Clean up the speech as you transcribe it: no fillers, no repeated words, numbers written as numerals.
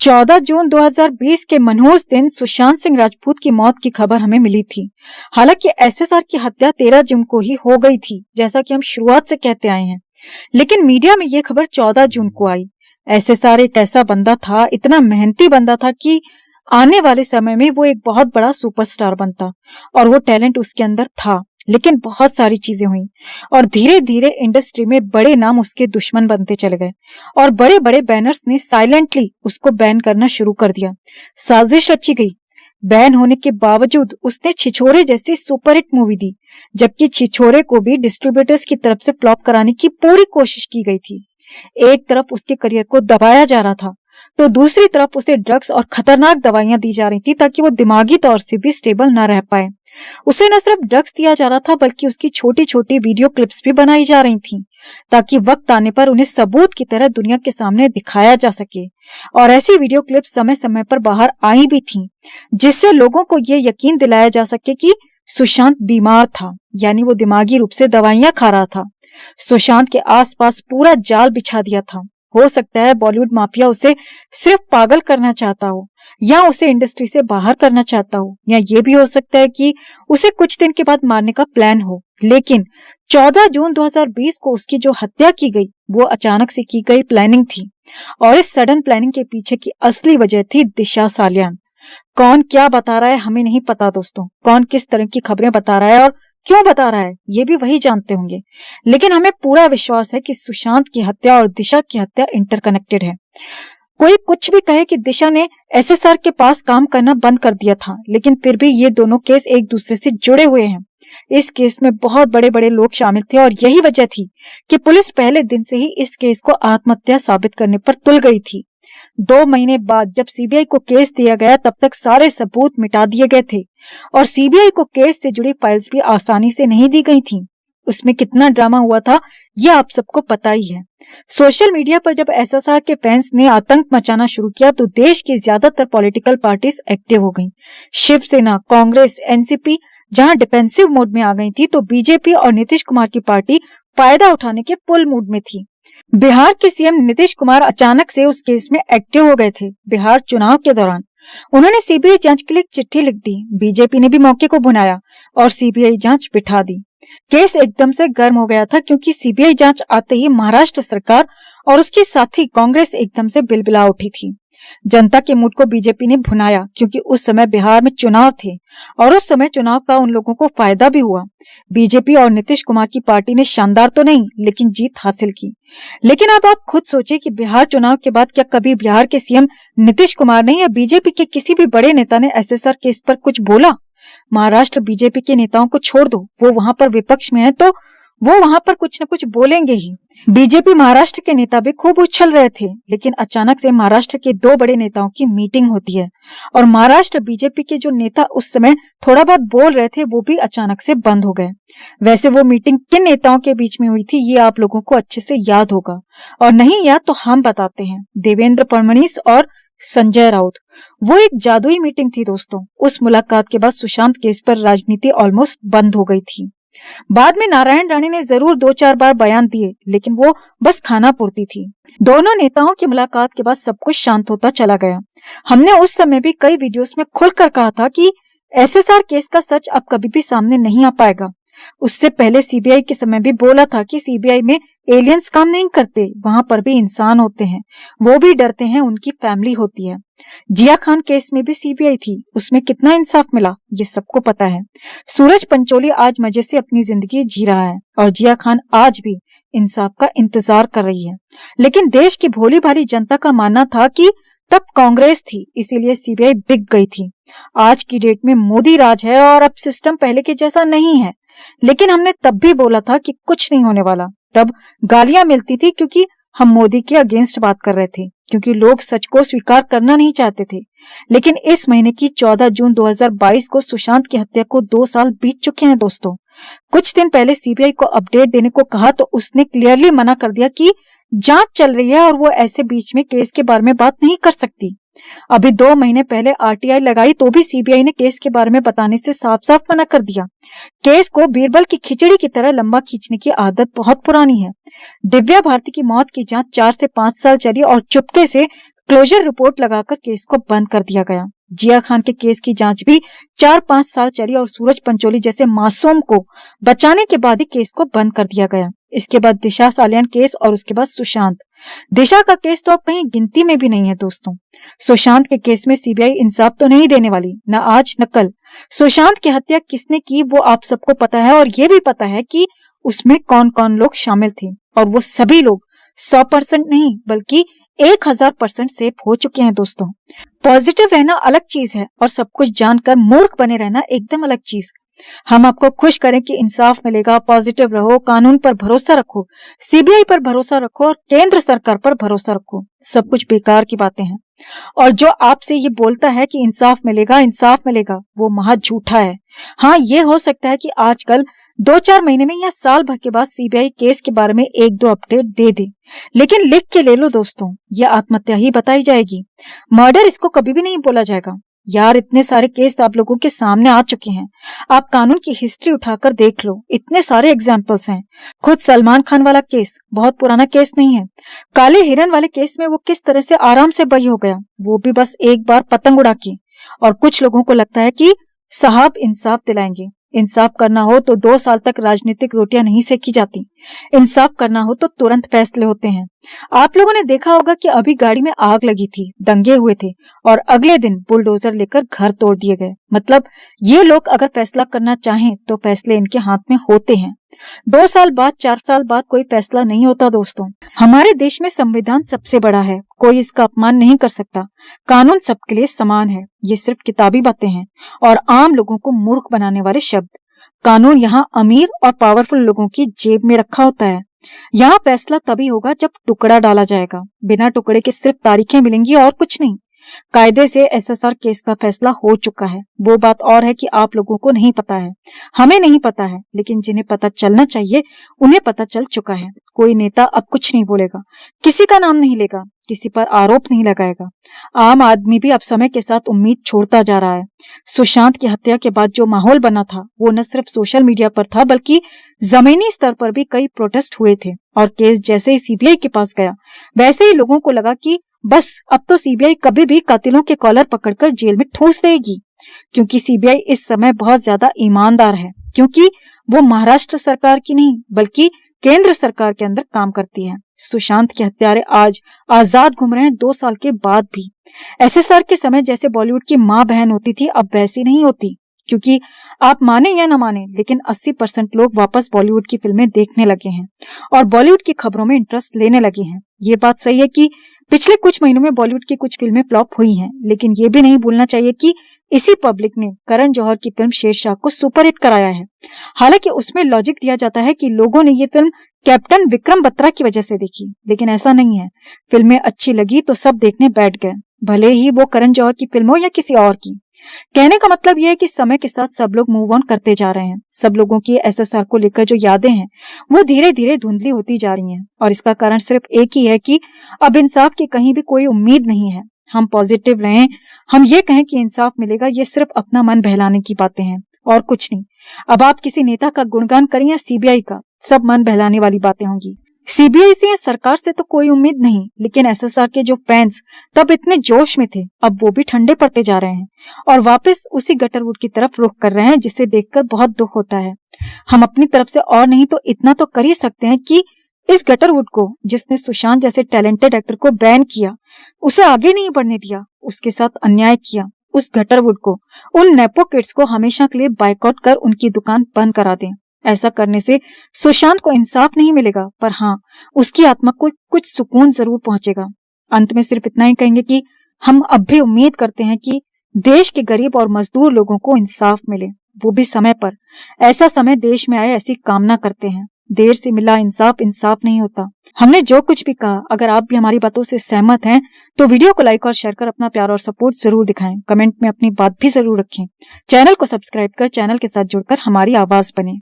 14 जून 2020 के मनहूस दिन सुशांत सिंह राजपूत की मौत की खबर हमें मिली थी। हालांकि एसएसआर की हत्या 13 जून को ही हो गई थी, जैसा कि हम शुरुआत से कहते आए हैं, लेकिन मीडिया में ये खबर 14 जून को आई। एसएसआर एक ऐसा बंदा था, इतना मेहनती बंदा था कि आने वाले समय में वो एक बहुत बड़ा सुपरस्टार बनता, और वो टैलेंट उसके अंदर था। लेकिन बहुत सारी चीजें हुई और धीरे धीरे इंडस्ट्री में बड़े नाम उसके दुश्मन बनते चले गए और बड़े बड़े बैनर्स ने साइलेंटली उसको बैन करना शुरू कर दिया। साजिश रची गई। बैन होने के बावजूद उसने छिछोरे जैसी सुपरहिट मूवी दी, जबकि छिछोरे को भी डिस्ट्रीब्यूटर्स की तरफ से फ्लॉप कराने की पूरी कोशिश की गई थी। एक तरफ उसके करियर को दबाया जा रहा था, तो दूसरी तरफ उसे ड्रग्स और खतरनाक दवाइयां दी जा रही थी ताकि वो दिमागी तौर से भी स्टेबल न रह पाए। उसे न सिर्फ ड्रग्स दिया जा रहा था, बल्कि उसकी छोटी छोटी वीडियो क्लिप्स भी बनाई जा रही थीं, ताकि वक्त आने पर उन्हें सबूत की तरह दुनिया के सामने दिखाया जा सके। और ऐसी वीडियो क्लिप्स समय समय पर बाहर आई भी थीं, जिससे लोगों को ये यकीन दिलाया जा सके कि सुशांत बीमार था, यानी वो दिमागी रूप से दवाइयां खा रहा था। सुशांत के आसपास पूरा जाल बिछा दिया था। हो सकता है बॉलीवुड माफिया उसे सिर्फ पागल करना चाहता हो, या उसे इंडस्ट्री से बाहर करना चाहता हो, या ये भी हो सकता है कि उसे कुछ दिन के बाद मारने का प्लान हो। लेकिन 14 जून 2020 को उसकी जो हत्या की गई वो अचानक से की गई प्लानिंग थी, और इस सडन प्लानिंग के पीछे की असली वजह थी दिशा सालियान। कौन क्या बता रहा है हमें नहीं पता दोस्तों, कौन किस तरह की खबरें बता रहा है और क्यों बता रहा है ये भी वही जानते होंगे, लेकिन हमें पूरा विश्वास है कि सुशांत की हत्या और दिशा की हत्या इंटरकनेक्टेड है। कोई कुछ भी कहे कि दिशा ने एसएसआर के पास काम करना बंद कर दिया था, लेकिन फिर भी ये दोनों केस एक दूसरे से जुड़े हुए हैं। इस केस में बहुत बड़े बड़े लोग शामिल थे, और यही वजह थी कि पुलिस पहले दिन से ही इस केस को आत्महत्या साबित करने पर तुल गई थी। 2 महीने बाद जब सीबीआई को केस दिया गया, तब तक सारे सबूत मिटा दिए गए थे, और सीबीआई को केस से जुड़ी फाइल्स भी आसानी से नहीं दी गई थीं। उसमें कितना ड्रामा हुआ था ये आप सबको पता ही है। सोशल मीडिया पर जब एसएसआर के फैंस ने आतंक मचाना शुरू किया, तो देश की ज्यादातर पॉलिटिकल पार्टीज एक्टिव हो गईं। शिवसेना, कांग्रेस, एनसीपी जहां डिफेंसिव मोड में आ गई थी, तो बीजेपी और नीतीश कुमार की पार्टी फायदा उठाने के फुल मूड में थी। बिहार के सीएम नीतीश कुमार अचानक से उस केस में एक्टिव हो गए थे। बिहार चुनाव के दौरान उन्होंने सीबीआई जांच के लिए एक चिट्ठी लिख दी। बीजेपी ने भी मौके को भुनाया और सीबीआई जांच बिठा दी। केस एकदम से गर्म हो गया था, क्योंकि सीबीआई जांच आते ही महाराष्ट्र सरकार और उसके साथी कांग्रेस एकदम से बिलबिला उठी थी। जनता के मूड को बीजेपी ने भुनाया, क्योंकि उस समय बिहार में चुनाव थे और उस समय चुनाव का उन लोगों को फायदा भी हुआ। बीजेपी और नीतीश कुमार की पार्टी ने शानदार तो नहीं, लेकिन जीत हासिल की। लेकिन अब आप खुद सोचिए कि बिहार चुनाव के बाद क्या कभी बिहार के सीएम नीतीश कुमार ने या बीजेपी के किसी भी बड़े नेता ने एसएसआर केस पर कुछ बोला? महाराष्ट्र बीजेपी के नेताओं को छोड़ दो, वो वहां पर विपक्ष में है, तो वो वहां पर कुछ न कुछ बोलेंगे ही। बीजेपी महाराष्ट्र के नेता भी खूब उछल रहे थे, लेकिन अचानक से महाराष्ट्र के 2 बड़े नेताओं की मीटिंग होती है, और महाराष्ट्र बीजेपी के जो नेता उस समय थोड़ा बहुत बोल रहे थे, वो भी अचानक से बंद हो गए। वैसे वो मीटिंग किन नेताओं के बीच में हुई थी ये आप लोगों को अच्छे से याद होगा, और नहीं याद तो हम बताते हैं। देवेंद्र फडणवीस और संजय राउत, वो एक जादुई मीटिंग थी दोस्तों। उस मुलाकात के बाद सुशांत केस पर राजनीति ऑलमोस्ट बंद हो गई थी। बाद में नारायण राणे ने जरूर 2-4 बार बयान दिए, लेकिन वो बस खाना पूर्ति थी। दोनों नेताओं की मुलाकात के बाद सब कुछ शांत होता चला गया। हमने उस समय भी कई वीडियोस में खुलकर कहा था कि एसएसआर केस का सच अब कभी भी सामने नहीं आ पाएगा। उससे पहले सीबीआई के समय भी बोला था कि सीबीआई में एलियंस काम नहीं करते, वहां पर भी इंसान होते हैं, वो भी डरते हैं, उनकी फैमिली होती है। जिया खान केस में भी सीबीआई थी, उसमें कितना इंसाफ मिला ये सबको पता है। सूरज पंचोली आज मजे से अपनी जिंदगी जी रहा है, और जिया खान आज भी इंसाफ का इंतजार कर रही है। लेकिन देश की भोली भाली जनता का मानना था कि तब कांग्रेस थी, इसीलिए सीबीआई बिक गई थी। आज की डेट में मोदी राज है, और अब सिस्टम पहले के जैसा नहीं है। लेकिन हमने तब भी बोला था कि कुछ नहीं होने वाला। तब गालियां मिलती थी क्योंकि हम मोदी के अगेंस्ट बात कर रहे थे, क्योंकि लोग सच को स्वीकार करना नहीं चाहते थे। लेकिन इस महीने की 14 जून 2022 को सुशांत की हत्या को 2 साल बीत चुके हैं दोस्तों। कुछ दिन पहले सीबीआई को अपडेट देने को कहा, तो उसने क्लियरली मना कर दिया कि जांच चल रही है और वो ऐसे बीच में केस के बारे में बात नहीं कर सकती। अभी 2 महीने पहले आरटीआई लगाई, तो भी सीबीआई ने केस के बारे में बताने से साफ साफ मना कर दिया। केस को बीरबल की खिचड़ी की तरह लंबा खींचने की आदत बहुत पुरानी है। दिव्या भारती की मौत की जांच 4 से 5 साल चली, और चुपके से क्लोजर रिपोर्ट लगाकर केस को बंद कर दिया गया। जिया खान के केस की जांच भी 4-5 साल चली और सूरज पंचोली जैसे मासूम को बचाने के बाद ही केस को बंद कर दिया गया। इसके बाद दिशा सालियान केस और उसके बाद सुशांत। दिशा का केस तो अब कहीं गिनती में भी नहीं है दोस्तों। सुशांत के केस में सीबीआई इंसाफ तो नहीं देने वाली, न आज न कल। सुशांत की हत्या किसने की वो आप सबको पता है और ये भी पता है कि उसमें कौन कौन लोग शामिल थे, और वो सभी लोग 100% नहीं बल्कि 1000% सेफ हो चुके हैं दोस्तों। पॉजिटिव रहना अलग चीज है और सब कुछ जानकर मूर्ख बने रहना एकदम अलग चीज। हम आपको खुश करें कि इंसाफ मिलेगा, पॉजिटिव रहो, कानून पर भरोसा रखो, सीबीआई पर भरोसा रखो और केंद्र सरकार पर भरोसा रखो, सब कुछ बेकार की बातें हैं। और जो आपसे ये बोलता है कि इंसाफ मिलेगा, वो महा झूठा है। हाँ, ये हो सकता है कि आजकल 2-4 महीने में या साल भर के बाद सीबीआई केस के बारे में 1-2 अपडेट दे दे, लेकिन लिख के ले लो दोस्तों, ये आत्महत्या ही बताई जाएगी। मर्डर इसको कभी भी नहीं बोला जाएगा। यार, इतने सारे केस आप लोगों के सामने आ चुके हैं, आप कानून की हिस्ट्री उठाकर देख लो, इतने सारे एग्जाम्पल्स हैं। खुद सलमान खान वाला केस बहुत पुराना केस नहीं है। काले हिरन वाले केस में वो किस तरह से आराम से बरी हो गया, वो भी बस एक बार पतंग उड़ा के। और कुछ लोगों को लगता है कि साहब इंसाफ दिलाएंगे। इंसाफ करना हो तो 2 साल तक राजनीतिक रोटियां नहीं सेकी जाती। इंसाफ करना हो तो तुरंत फैसले होते हैं। आप लोगों ने देखा होगा कि अभी गाड़ी में आग लगी थी, दंगे हुए थे और अगले दिन बुलडोजर लेकर घर तोड़ दिए गए। मतलब ये लोग अगर फैसला करना चाहें तो फैसले इनके हाथ में होते हैं। 2 साल बाद, 4 साल बाद कोई फैसला नहीं होता दोस्तों। हमारे देश में संविधान सबसे बड़ा है, कोई इसका अपमान नहीं कर सकता। कानून सबके लिए समान है। ये सिर्फ किताबी बातें हैं और आम लोगों को मूर्ख बनाने वाले शब्द। कानून यहाँ अमीर और पावरफुल लोगों की जेब में रखा होता है। यहाँ फैसला तभी होगा जब टुकड़ा डाला जाएगा। बिना टुकड़े के सिर्फ तारीखें मिलेंगी और कुछ नहीं। कायदे से एसएसआर केस का फैसला हो चुका है। वो बात और है कि आप लोगों को नहीं पता है, हमें नहीं पता है, लेकिन जिन्हें पता चलना चाहिए उन्हें पता चल चुका है। कोई नेता अब कुछ नहीं बोलेगा, किसी का नाम नहीं लेगा, किसी पर आरोप नहीं लगाएगा। आम आदमी भी अब समय के साथ उम्मीद छोड़ता जा रहा है। सुशांत की हत्या के बाद जो माहौल बना था वो न सिर्फ सोशल मीडिया पर था बल्कि जमीनी स्तर पर भी कई प्रोटेस्ट हुए थे। और केस जैसे ही सीबीआई के पास गया वैसे ही लोगों को लगा कि बस अब तो सीबीआई कभी भी कातिलों के कॉलर पकड़कर जेल में ठूस देगी, क्योंकि सीबीआई इस समय बहुत ज्यादा ईमानदार है, क्योंकि वो महाराष्ट्र सरकार की नहीं बल्कि केंद्र सरकार के अंदर काम करती है। सुशांत के हत्यारे आज आजाद घूम रहे हैं 2 साल के बाद भी। एसएसआर के समय जैसे बॉलीवुड की माँ बहन होती थी अब वैसी नहीं होती, क्योंकि आप माने या न माने लेकिन 80% लोग वापस बॉलीवुड की फिल्में देखने लगे हैं और बॉलीवुड की खबरों में इंटरेस्ट लेने लगे हैं। ये बात सही है कि पिछले कुछ महीनों में बॉलीवुड की कुछ फिल्में फ्लॉप हुई हैं, लेकिन ये भी नहीं भूलना चाहिए कि इसी पब्लिक ने करण जौहर की फिल्म शेरशाह को सुपरहिट कराया है। हालांकि उसमें लॉजिक दिया जाता है कि लोगों ने ये फिल्म कैप्टन विक्रम बत्रा की वजह से देखी, लेकिन ऐसा नहीं है। फिल्में अच्छी लगी तो सब देखने बैठ गए, भले ही वो करण जौहर की फिल्म हो या किसी और की। कहने का मतलब यह है कि समय के साथ सब लोग मूव ऑन करते जा रहे हैं। सब लोगों की एसएसआर को लेकर जो यादें हैं वो धीरे धीरे धुंधली होती जा रही हैं और इसका कारण सिर्फ एक ही है कि अब इंसाफ की कहीं भी कोई उम्मीद नहीं है। हम पॉजिटिव रहें, हम ये कहें कि इंसाफ मिलेगा, ये सिर्फ अपना मन बहलाने की बातें हैं और कुछ नहीं। अब आप किसी नेता का गुणगान करें या सीबीआई का, सब मन बहलाने वाली बातें होंगी। सीबीआई से या सरकार से तो कोई उम्मीद नहीं, लेकिन एसएसआर के जो फैंस तब इतने जोश में थे अब वो भी ठंडे पड़ते जा रहे हैं और वापस उसी गटरवुड की तरफ रुख कर रहे हैं, जिसे देखकर बहुत दुख होता है। हम अपनी तरफ से और नहीं तो इतना तो कर ही सकते हैं कि इस गटरवुड को, जिसने सुशांत जैसे टैलेंटेड एक्टर को बैन किया, उसे आगे नहीं बढ़ने दिया, उसके साथ अन्याय किया, उस गटरवुड को, उन नेपो किड्स को हमेशा के लिए बाइकआउट कर उनकी दुकान बंद करा दें। ऐसा करने से सुशांत को इंसाफ नहीं मिलेगा, पर हाँ, उसकी आत्मा को कुछ सुकून जरूर पहुंचेगा। अंत में सिर्फ इतना ही कहेंगे कि हम अब भी उम्मीद करते हैं कि देश के गरीब और मजदूर लोगों को इंसाफ मिले, वो भी समय पर। ऐसा समय देश में आए, ऐसी कामना करते हैं। देर से मिला इंसाफ इंसाफ नहीं होता। हमने जो कुछ भी कहा, अगर आप भी हमारी बातों से सहमत हैं तो वीडियो को लाइक और शेयर कर अपना प्यार और सपोर्ट जरूर दिखाएं। कमेंट में अपनी बात भी जरूर रखें। चैनल को सब्सक्राइब कर चैनल के साथ जुड़कर हमारी आवाज बने।